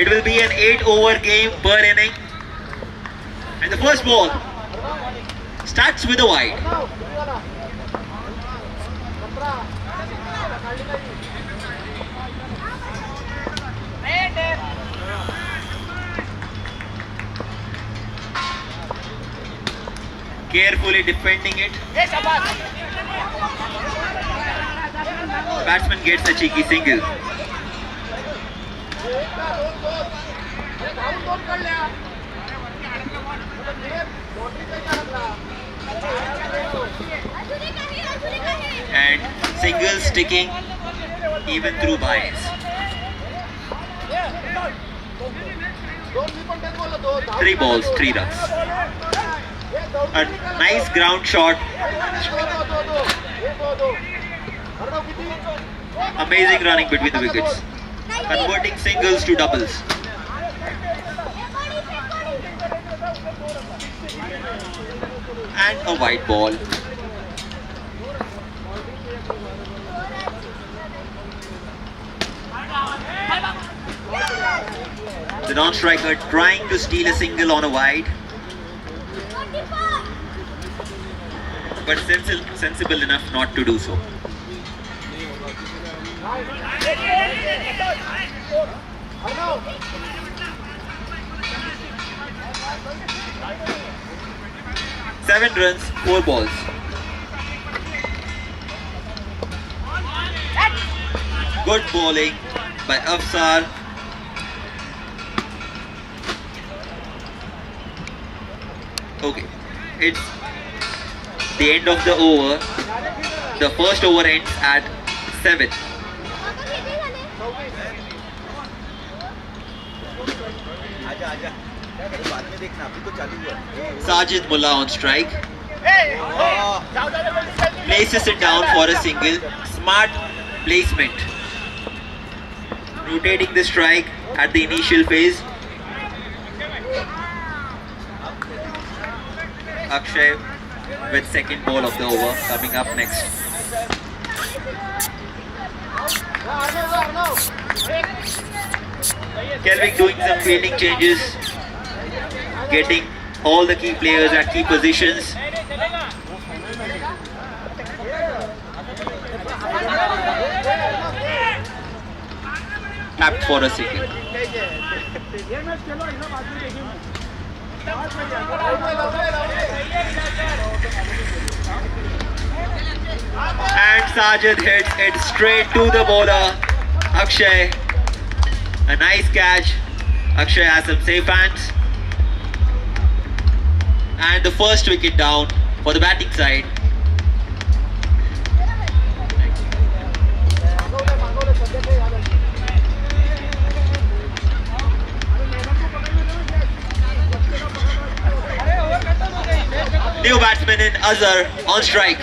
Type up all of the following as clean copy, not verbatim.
It will be an 8-over game per inning. And the first ball starts with a wide. Carefully defending it. Batsman gets a cheeky single. And single sticking even through bias. 3 balls, 3 runs. A nice ground shot. Amazing running between the wickets. Converting singles to doubles. And a white ball. The non-striker trying to steal a single on a wide, but sensible enough not to do so. Seven runs, 4 balls. Good bowling by Afsar. Okay, it's the end of the over. The first over ends at 7. Sajid Mullah on strike. Places it down for a single. Smart placement. Rotating the strike at the initial phase. Akshay with second ball of the over coming up next. Kelvin doing some fielding changes, getting all the key players at key positions. Tapped for a single. And Sajid hits it straight to the bowler, Akshay. A nice catch. Akshay has some safe hands. And the first wicket down for the batting side. New batsman in Azhar on strike.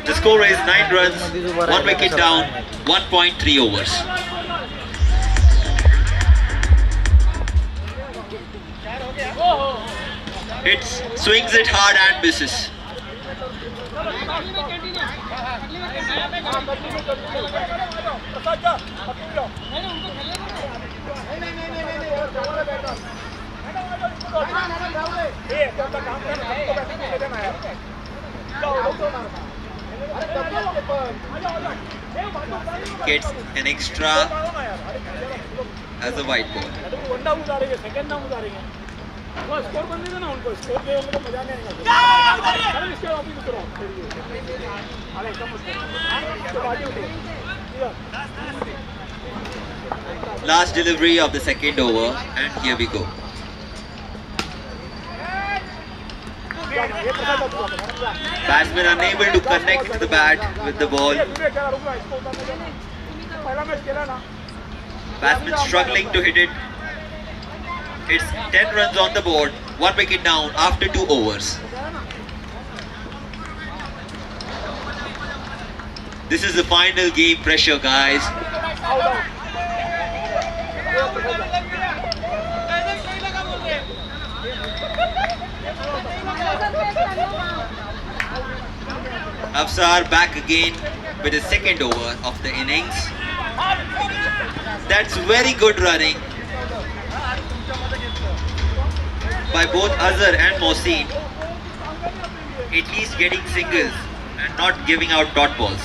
The score is 9 runs, 1 wicket down, 1.3 overs. It swings it hard and misses. Gets an extra as a white ball. Last delivery of the second over, and here we go. Batsman unable to connect the bat with the ball. Batsman struggling to hit it. It's 10 runs on the board, 1 wicket down after 2 overs. This is the final game pressure, guys. Afsar back again with the second over of the innings. That's very good running by both Azhar and Mohsin. At least getting singles and not giving out dot balls.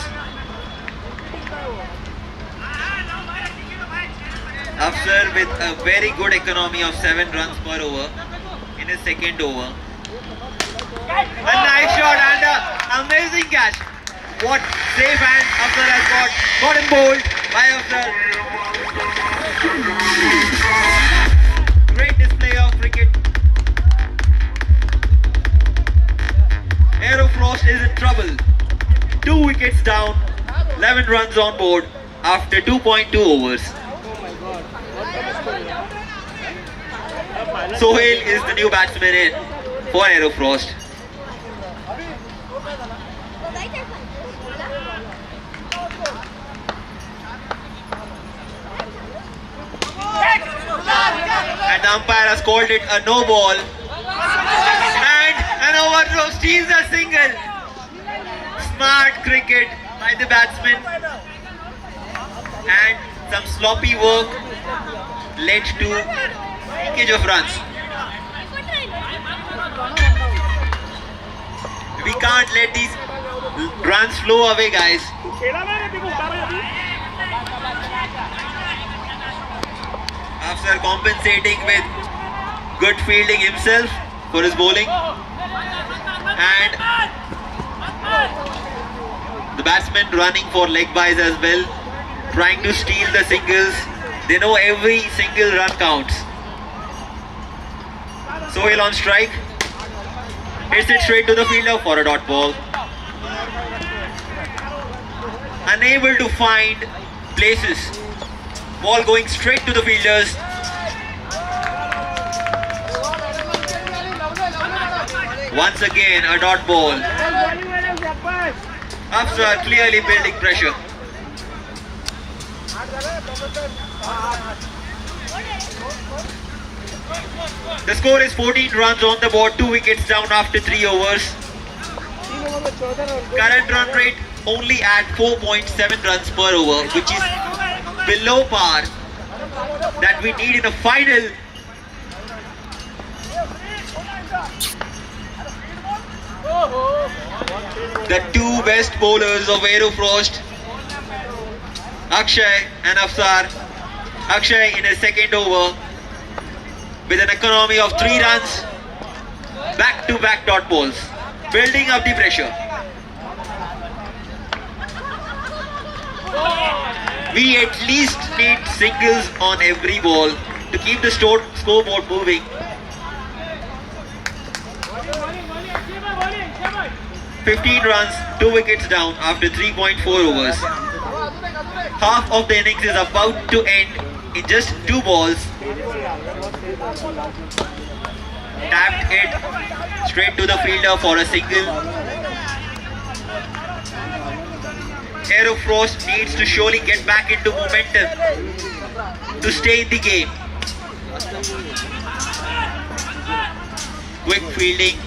Afsar with a very good economy of 7 runs per over in his second over. A nice shot and an amazing catch. What safe hand Afsar has got. Got him bowled by Afsar. Great display of cricket. Aerofrost is in trouble. 2 wickets down, 11 runs on board after 2.2 overs. Sohail is the new batsman in for Aerofrost. And the umpire has called it a no ball. And an overthrow steals a single. Smart cricket by the batsman. And some sloppy work led to leakage of runs. We can't let these runs flow away, guys. After compensating with good fielding himself for his bowling, and the batsmen running for leg byes as well, trying to steal the singles. They know every single run counts. Sohail on strike, hits it straight to the fielder for a dot ball. Unable to find places. Ball going straight to the fielders. Once again a dot ball. Afsar clearly building pressure. The score is 14 runs on the board, 2 wickets down after 3 overs. Current run rate only at 4.7 runs per over, which is below par that we need in a final. The two best bowlers of Aerofrost, Akshay and Afsar. Akshay in his second over with an economy of 3 runs, back-to-back dot balls, building up the pressure. We at least need singles on every ball to keep the scoreboard moving. "15 runs, 2 wickets down after 3.4 overs. Half of the innings is about to end in just 2 balls. Tapped it straight to the fielder for a single. Aerofrost needs to surely get back into momentum to stay in the game. Quick fielding.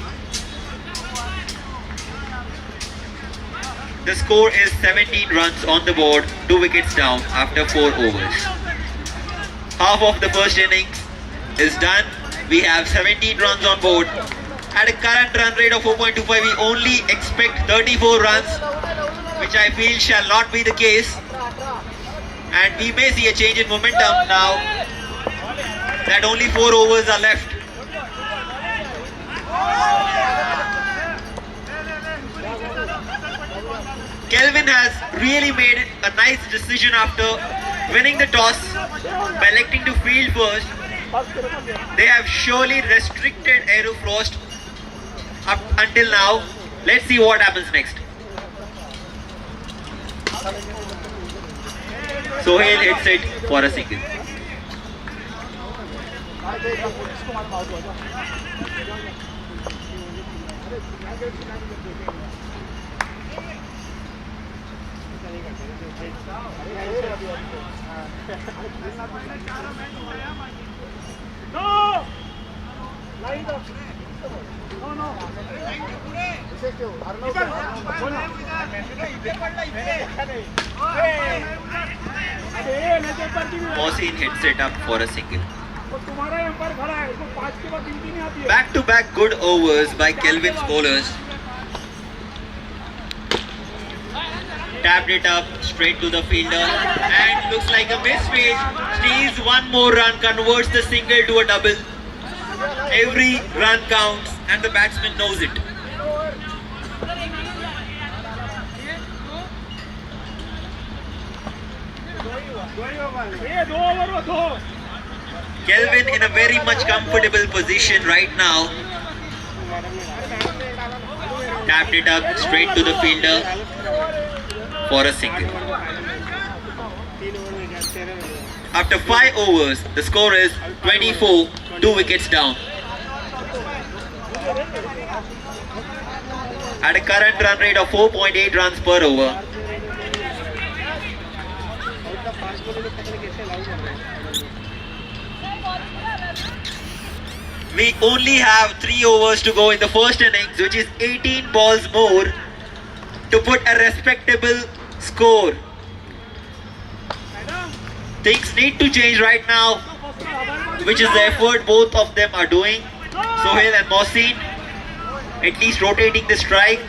The score is 17 runs on the board, 2 wickets down after 4 overs. Half of the first innings is done. We have 17 runs on board. At a current run rate of 4.25, we only expect 34 runs, which I feel shall not be the case. And we may see a change in momentum now that only 4 overs are left. Kelvin has really made a nice decision after winning the toss by electing to field first. They have surely restricted Aerofrost up until now. Let's see what happens next. Sohail hits it for a single. Mohsin hits it up for a single. Back-to-back good overs by Kelvin's bowlers. Tapped it up straight to the fielder and looks like a misfield. Steals one more run, converts the single to a double. Every run counts and the batsman knows it. Kelvin in a very much comfortable position right now. Tapped it up straight to the fielder for a single. After 5 overs, the score is 24, 2 wickets down. At a current run rate of 4.8 runs per over. We only have 3 overs to go in the first innings, which is 18 balls more to put a respectable score. Things need to change right now, which is the effort both of them are doing. Sohail and Mohsin at least rotating the strike.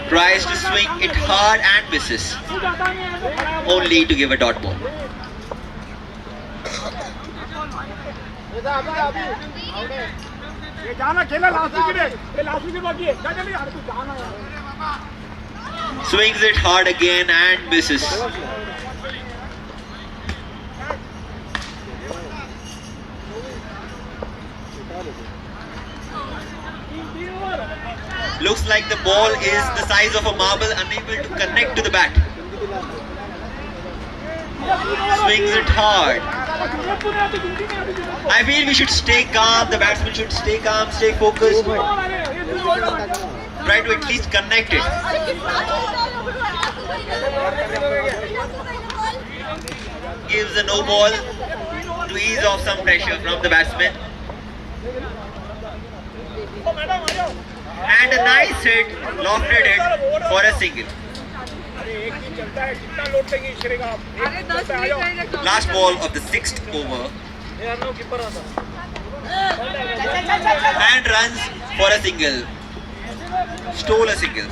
Tries to swing it hard and misses, only to give a dot ball. Swings it hard again and misses. Looks like the ball is the size of a marble, unable to connect to the bat. Swings it hard. I feel we should stay calm, the batsman should stay calm, stay focused. Try to at least connect it. Gives a no ball to ease off some pressure from the batsman. And a nice hit, lofted it for a single. Last ball of the 6th over. And runs for a single. Stole a single.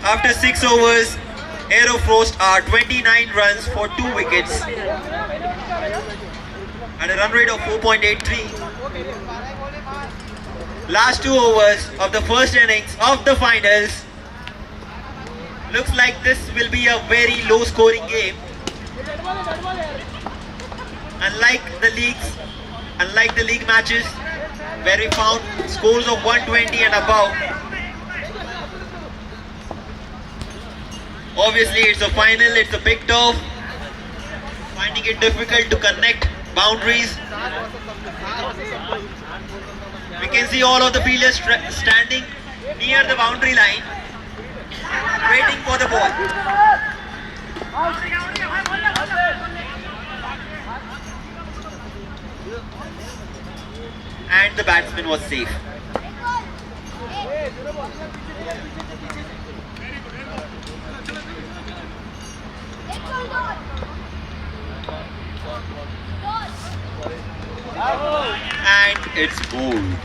After 6 overs, Aerofrost are 29 runs for 2 wickets. At a run rate of 4.83. Last 2 overs of the first innings of the finals. Looks like this will be a very low scoring game. Unlike the league matches where we found scores of 120 and above. Obviously it's a final, it's a big turf. Finding it difficult to connect boundaries. We can see all of the fielders standing near the boundary line, waiting for the ball. And the batsman was safe. And it's bowled.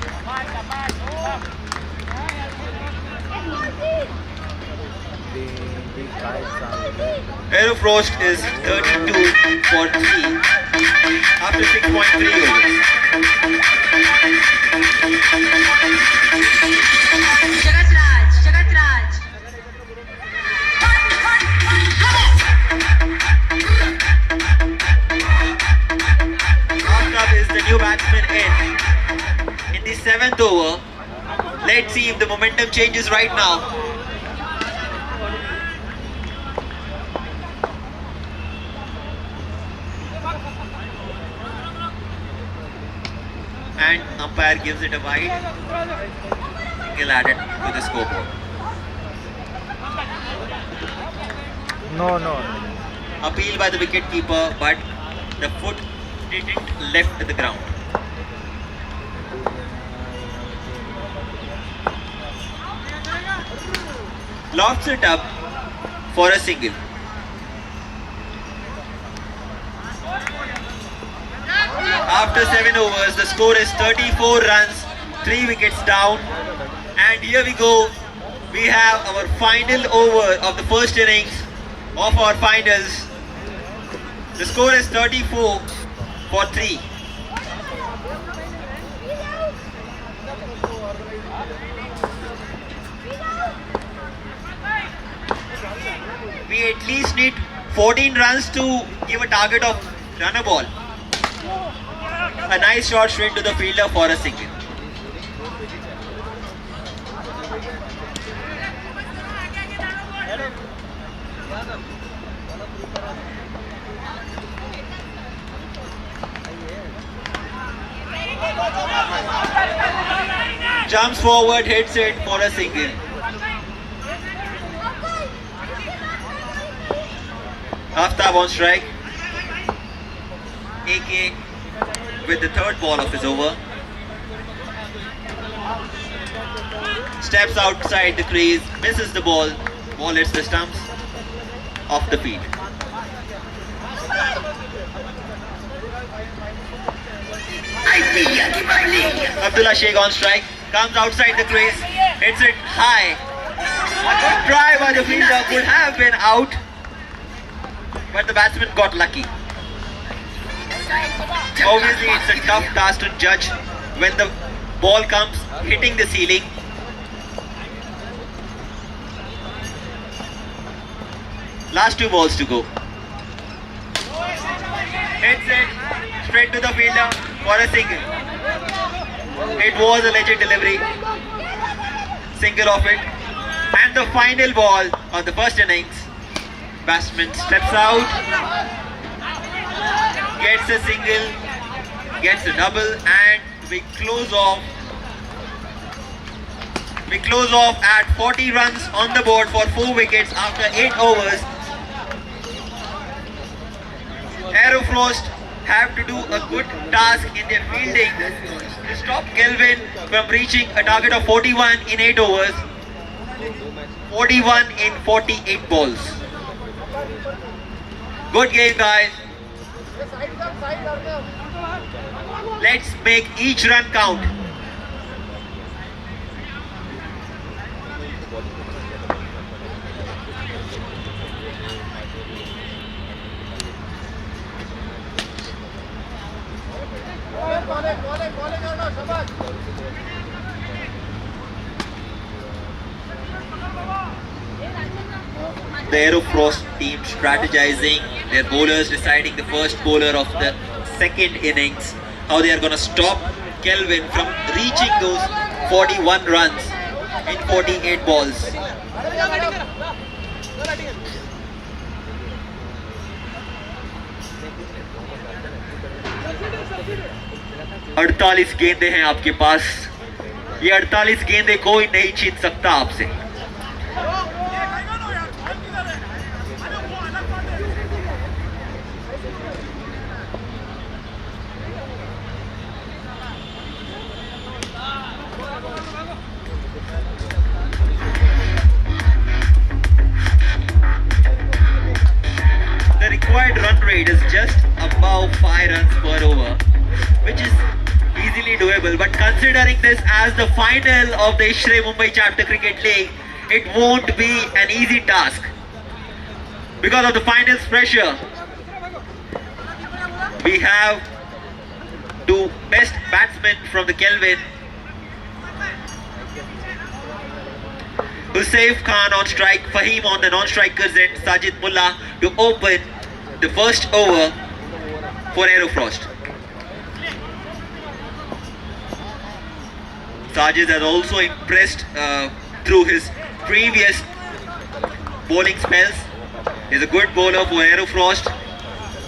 Aerofrost is 32 for 3 after 6.3 overs. After is the new batsman in the 7th over. Let's see if the momentum changes right now. And umpire gives it a wide. Single added to the scoreboard. No. Appeal by the wicket keeper, but The foot didn't left the ground. Lofts it up for a single. After 7 overs, the score is 34 runs, 3 wickets down. And here we go. We have our final over of the first innings of our finals. The score is 34 for 3. We at least need 14 runs to give a target of run a ball. A nice shot straight to the fielder for a single. Jumps forward, hits it for a single. Aftab on strike. AK with the third ball of his over. Steps outside the crease, misses the ball. Ball hits the stumps off the field. Abdullah Sheikh on strike. Comes outside the crease. Hits it high. A good try by the fielder, could have been out. But the batsman got lucky. Obviously, it's a tough task to judge when the ball comes hitting the ceiling. Last 2 balls to go. Hits it straight to the fielder for a single. It was a legit delivery. Single off it. And the final ball of the first innings. Batsman steps out, gets a single, gets a double, and we close off. We close off at 40 runs on the board for 4 wickets after 8 overs. Aerofrost have to do a good task in their fielding to stop Kelvin from reaching a target of 41 in 8 overs. 41 in 48 balls. Good game, guys. Let's make each run count. The Aerofrost team strategizing, their bowlers deciding the first bowler of the second innings, how they are going to stop Kelvin from reaching those 41 runs in 48 balls. अड़तालीस गेंदे हैं आपके पास. ये 48 गेंदे कोई नहीं छीन सकता आपसे. The required run rate is just above 5 runs per over, which is easily doable, but considering this as the final of the Imccl Mumbai Chapter Cricket League, it won't be an easy task because of the finals pressure. We have 2 best batsmen from the Kelvin. Hussaif Khan on strike, Fahim on the non-strikers and Sajid Mullah to open the first over for Aerofrost. Sajid has also impressed through his previous bowling spells. He's a good bowler for Aerofrost.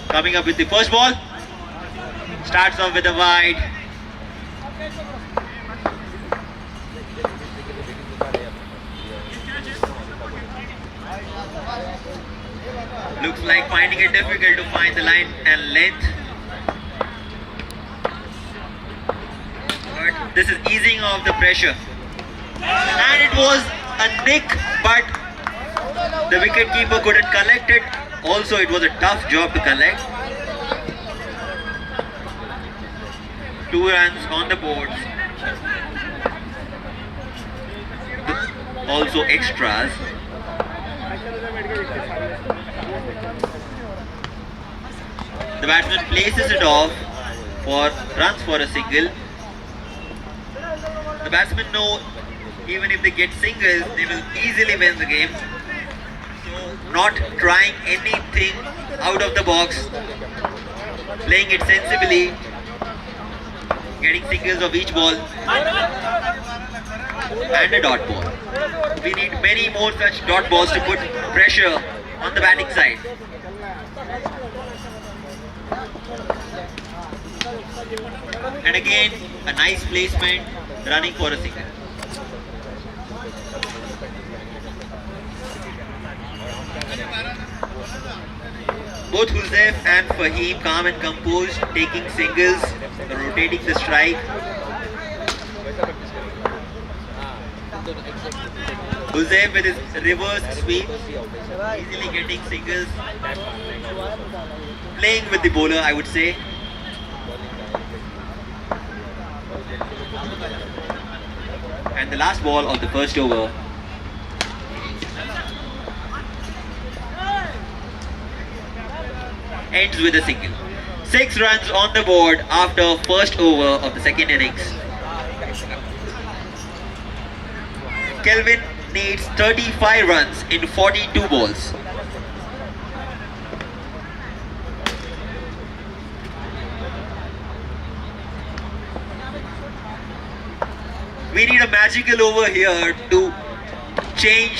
Coming up with the first ball. Starts off with a wide. Looks like finding it difficult to find the line and length. This is easing off the pressure. And it was a nick, but the wicketkeeper couldn't collect it. Also, it was a tough job to collect. 2 runs on the board. Also extras. The batsman places it off for runs for a single. The batsmen know even if they get singles, they will easily win the game. So, not trying anything out of the box, playing it sensibly, getting singles of each ball, and a dot ball. We need many more such dot balls to put pressure on the batting side. And again, a nice placement, running for a single. Both Huzaif and Fahim calm and composed, taking singles, rotating the strike. Huzaif with his reverse sweep, easily getting singles. Playing with the bowler, I would say. And the last ball of the first over. Ends with a single. 6 runs on the board after first over of the second innings. Kelvin needs 35 runs in 42 balls. We need a magical over here to change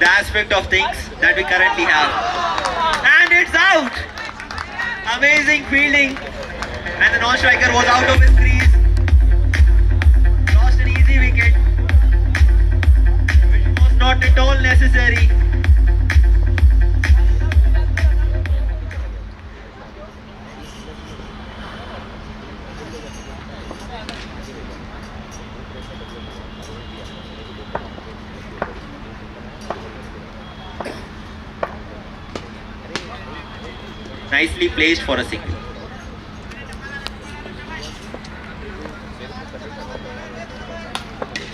the aspect of things that we currently have. And it's out! Amazing fielding. And the non-striker was out of his crease. Lost an easy wicket, which was not at all necessary. Nicely placed for a single.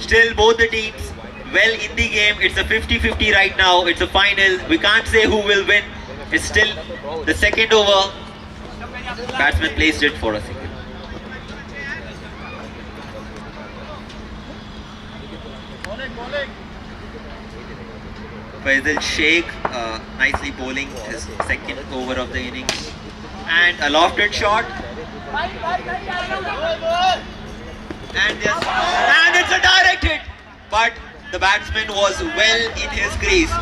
Still both the teams well in the game. It's a 50-50 right now. It's a final. We can't say who will win. It's still the second over. Batsman placed it for a single. Faisal Sheikh nicely bowling his second over of the innings. And a lofted shot. And it's a direct hit. But the batsman was well in his crease.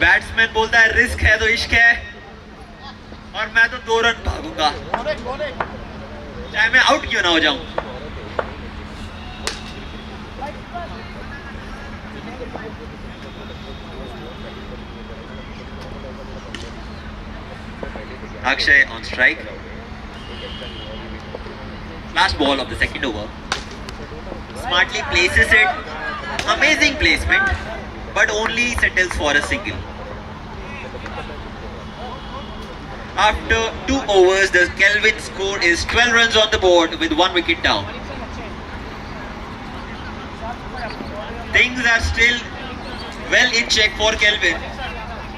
Batsman बोलता है risk है तो इश्क है और मैं तो 2 run भागूंगा चाहे मैं आउट क्यों ना हो जाऊं. Akshay on strike. Last ball of the second over. Smartly places it. Amazing placement, but only settles for a single. After 2 overs, the Kelvin score is 12 runs on the board with 1 wicket down. Things are still well in check for Kelvin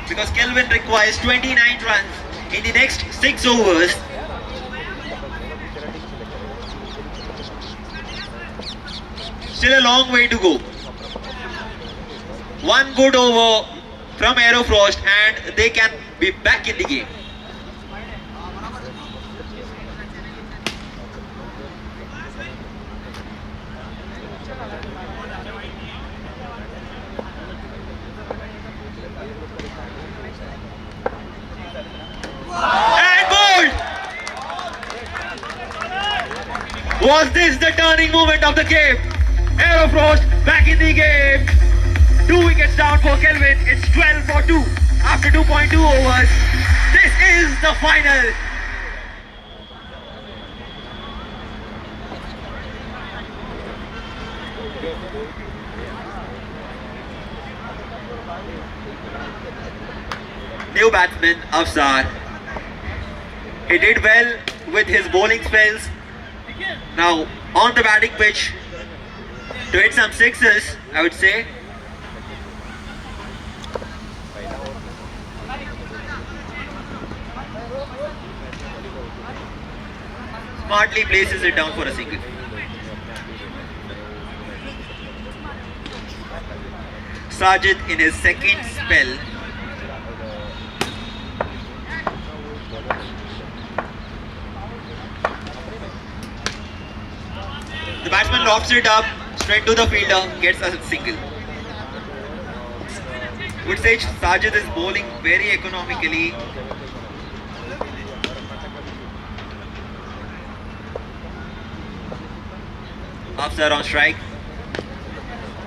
because Kelvin requires 29 runs in the next 6 overs. Still a long way to go. 1 good over from Aerofrost and they can be back in the game. And bowled! Was this the turning moment of the game? Aerofrost back in the game. 2 wickets down for Kelvin. It's 12 for 2 after 2.2 overs. This is the final. New batsman Afsar. He did well with his bowling spells. Now on the batting pitch to hit some sixes, I would say. Smartly places it down for a single. Sajid in his second spell. The batsman lofts it up straight to the fielder, gets a single. Would say Sajid is bowling very economically. Afsar on strike,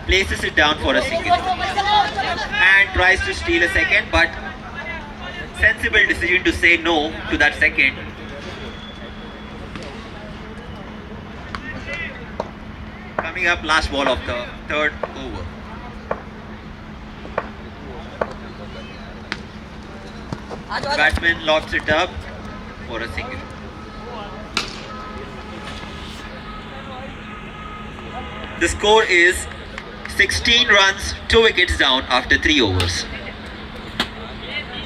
places it down for a single and tries to steal a second, but sensible decision to say no to that second. Coming up, last ball of the third over. The batsman lofts it up for a single. The score is 16 runs, 2 wickets down after 3 overs.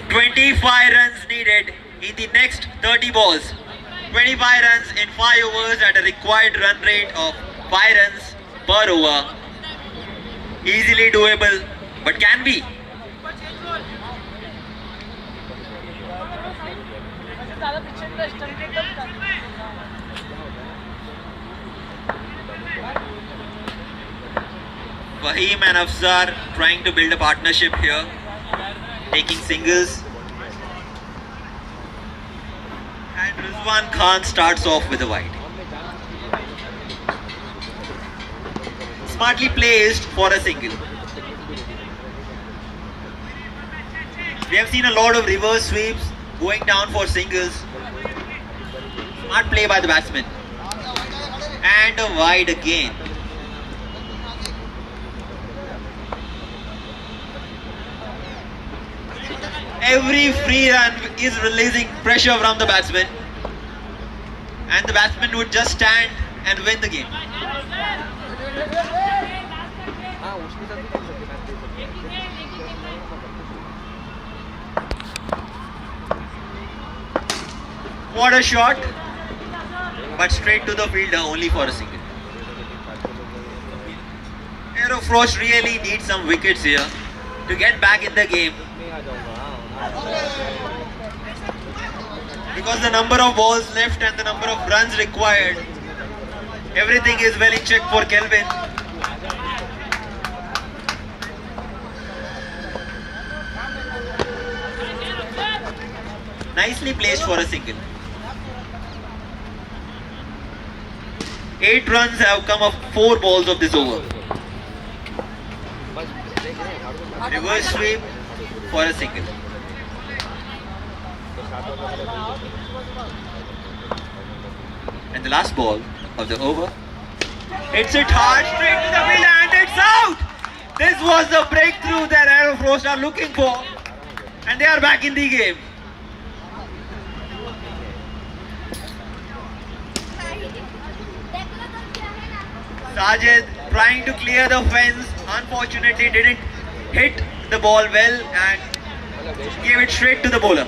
25 runs needed in the next 30 balls. 25 runs in 5 overs at a required run rate of 5 runs per over. Easily doable, but can be. Waheem and Afsar trying to build a partnership here, taking singles. And Rizwan Khan starts off with a wide. Smartly placed for a single. We have seen a lot of reverse sweeps going down for singles. Smart play by the batsman. And a wide again. Every free run is releasing pressure from the batsman, and the batsman would just stand and win the game. What a shot, but straight to the fielder only for a single. Aerofrost really needs some wickets here to get back in the game. Because the number of balls left and the number of runs required, everything is well in check for Kelvin. Nicely placed for a single. 8 runs have come of 4 balls of this over. Reverse sweep for a single. And the last ball of the over hits it hard straight to the field and it's out. This was the breakthrough that Aerofrost are looking for, and they are back in the game. Sajid trying to clear the fence, unfortunately didn't hit the ball well and gave it straight to the bowler.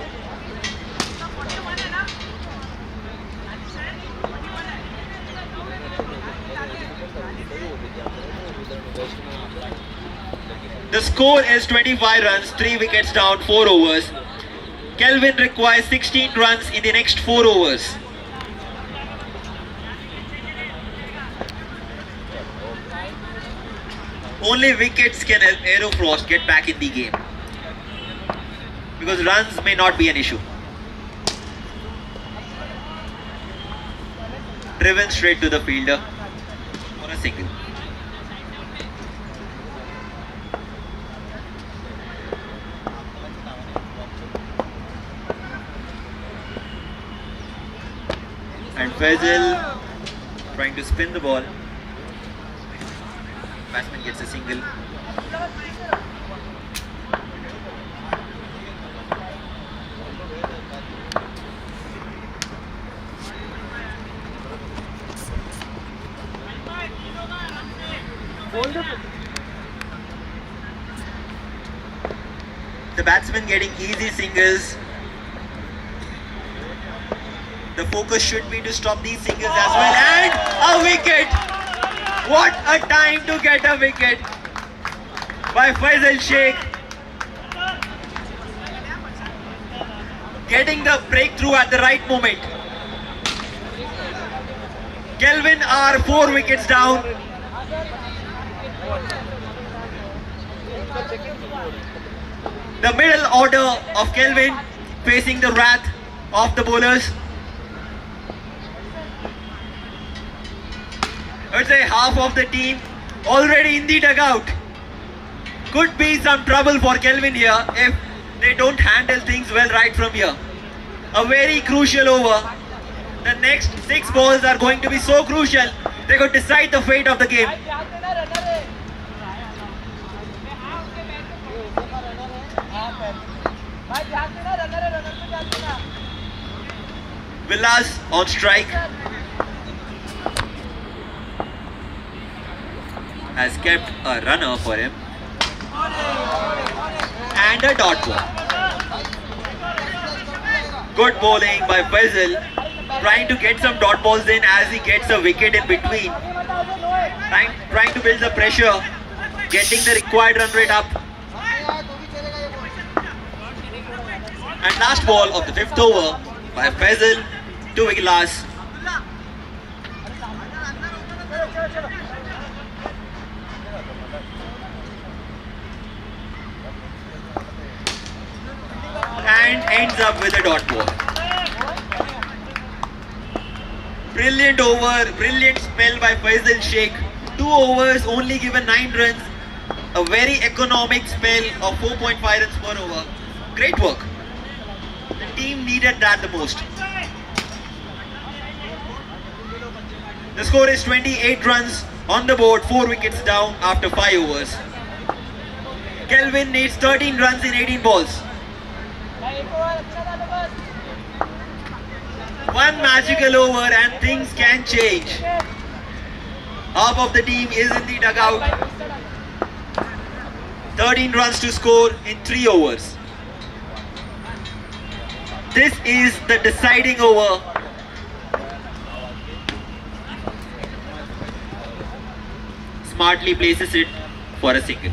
The score is 25 runs, 3 wickets down, 4 overs. Kelvin requires 16 runs in the next 4 overs. Only wickets can help Aerofrost get back in the game, because runs may not be an issue. Driven straight to the fielder for a single. And Faisal trying to spin the ball. Batsman gets a single. The batsman getting easy singles. The focus should be to stop these singles as well. And a wicket! What a time to get a wicket by Faisal Sheikh. Getting the breakthrough at the right moment. Kelvin are 4 wickets down. The middle order of Kelvin facing the wrath of the bowlers. I would say half of the team already in the dugout. Could be some trouble for Kelvin here if they don't handle things well right from here. A very crucial over. The next 6 balls are going to be so crucial. They could decide the fate of the game. Villas on strike. Has kept a runner for him. And a dot ball. Good bowling by Faisal. Trying to get some dot balls in as he gets a wicket in between. Trying to build the pressure. Getting the required run rate up. And last ball of the 5th over by Faisal to Villas. And ends up with a dot ball. Brilliant over, brilliant spell by Faisal Sheikh. 2 overs, only given 9 runs. A very economic spell of 4.5 runs per over. Great work. The team needed that the most. The score is 28 runs on the board, 4 wickets down after 5 overs. Kelvin needs 13 runs in 18 balls. One magical over and things can change. Half of the team is in the dugout. 13 runs to score in 3 overs. This is the deciding over. Smartly places it for a single.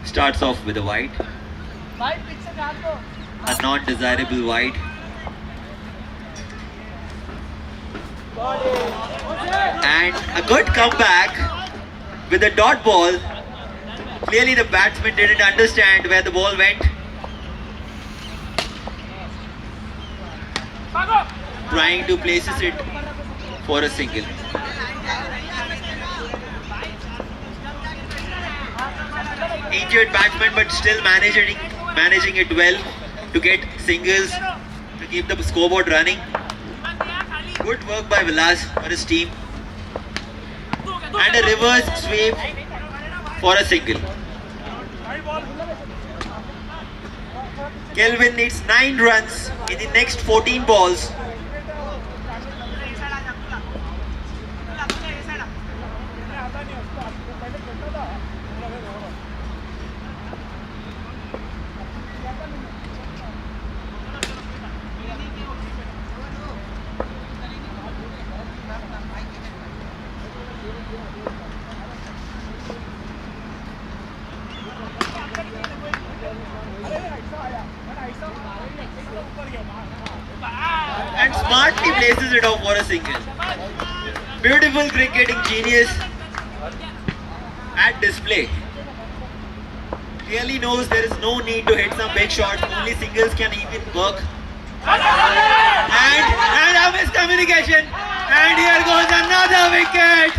Starts off with a wide, a non-desirable wide. And a good comeback with a dot ball. Clearly the batsman didn't understand where the ball went. Trying to places it for a single. Injured batsman, but still managing it well to get singles to keep the scoreboard running. Good work by Villas for his team. And a reverse sweep for a single. Kelvin needs 9 runs in the next 14 balls. but he places it off for a single. Beautiful cricketing genius at display. Clearly knows there is no need to hit some big shots, only singles can even work. And a miscommunication, and here goes another wicket.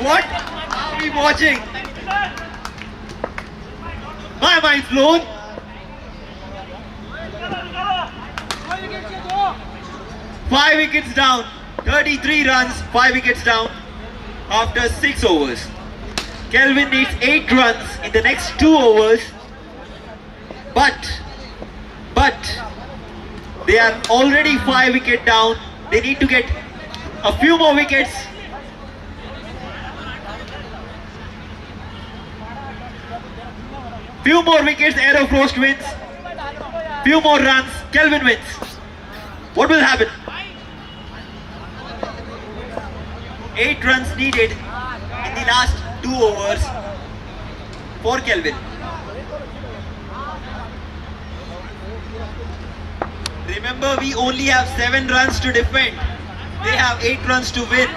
What are we watching? My mind's blown. 5 wickets down, 33 runs, 5 wickets down after 6 overs. Kelvin needs 8 runs in the next 2 overs, but they are already 5 wickets down. They need to get a few more wickets. Few more wickets, Aero Frost wins. Few more runs, Kelvin wins. What will happen? 8 runs needed in the last 2 overs for Kelvin. Remember, we only have 7 runs to defend. They have 8 runs to win.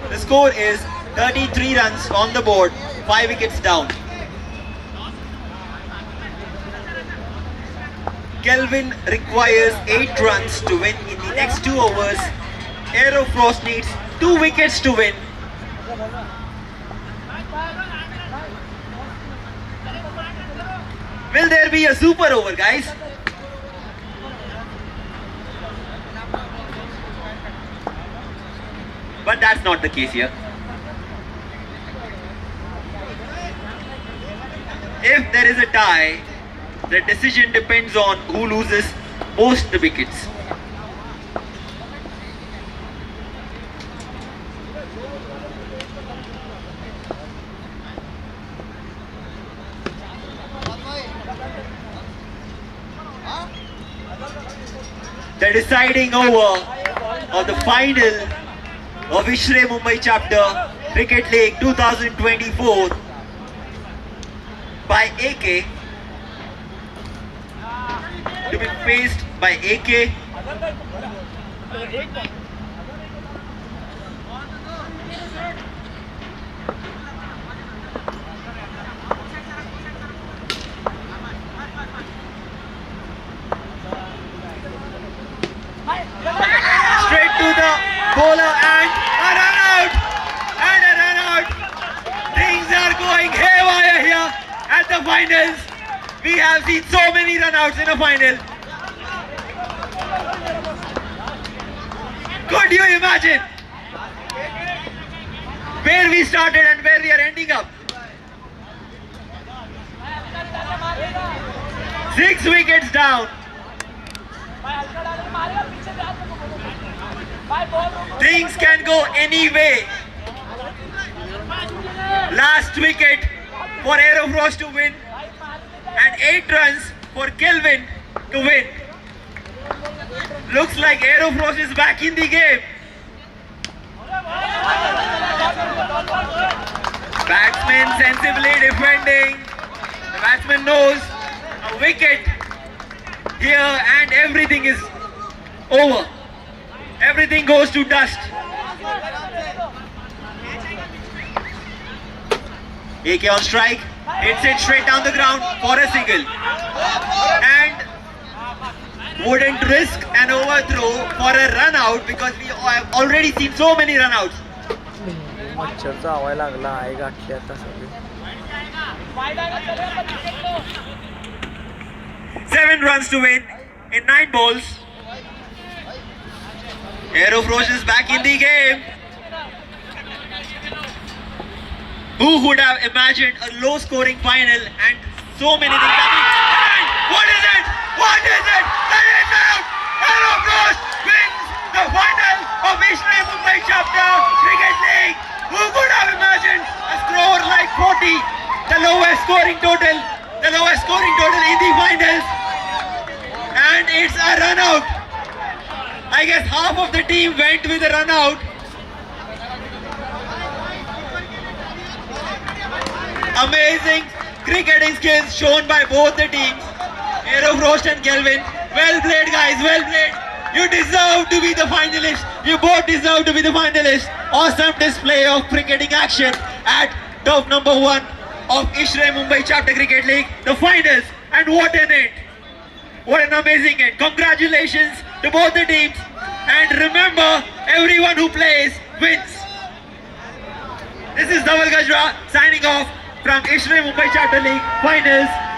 The score is 33 runs on the board, 5 wickets down. Kelvin requires 8 runs to win in the next 2 overs. Aero Frost needs 2 wickets to win. Will there be a super over, guys? But that's not the case here. If there is a tie, the decision depends on who loses most the wickets. The deciding over of the final of Imccl Mumbai chapter Cricket League 2024 by AK, to be faced by AK. Straight to the bowler and a run out! And a run out! Things are going haywire here at the finals. We have seen so many run outs in a final. Could you imagine where we started and where we are ending up? 6 wickets down. Things can go any way. Last wicket for Aero Frost to win and 8 runs for Kelvin to win. Looks like Aero Frost is back in the game. Batsman sensibly defending. The batsman knows a wicket here and everything is over. Everything goes to dust. AK on strike, hits it straight down the ground for a single. And wouldn't risk an overthrow for a run out because we have already seen so many run outs. मच्छरचा आवाज लागला आहे गाठली आता सगळी. 7 runs to win in 9 balls. Aero Frost is back in the game. Who would have imagined a low scoring final and so many things happening? And what is it? What is it? And it's out! Aero Frost wins the final of Imccl Mumbai chapter Cricket League. Who could have imagined a score like 40? The lowest scoring total in the finals. And it's a run out. I guess half of the team went with a run out Amazing cricketing skills shown by both the teams. Aero Frost and Kelvin. Well played, guys. Well played. You deserve to be the finalists. You both deserve to be the finalists. Awesome display of cricketing action at top number 1 of Imccl Mumbai Chapter Cricket League, the finals. And what an end. What an amazing end. Congratulations to both the teams. And remember, everyone who plays wins. This is Dhaval Gajra signing off from Imccl Mumbai Chapter League finals.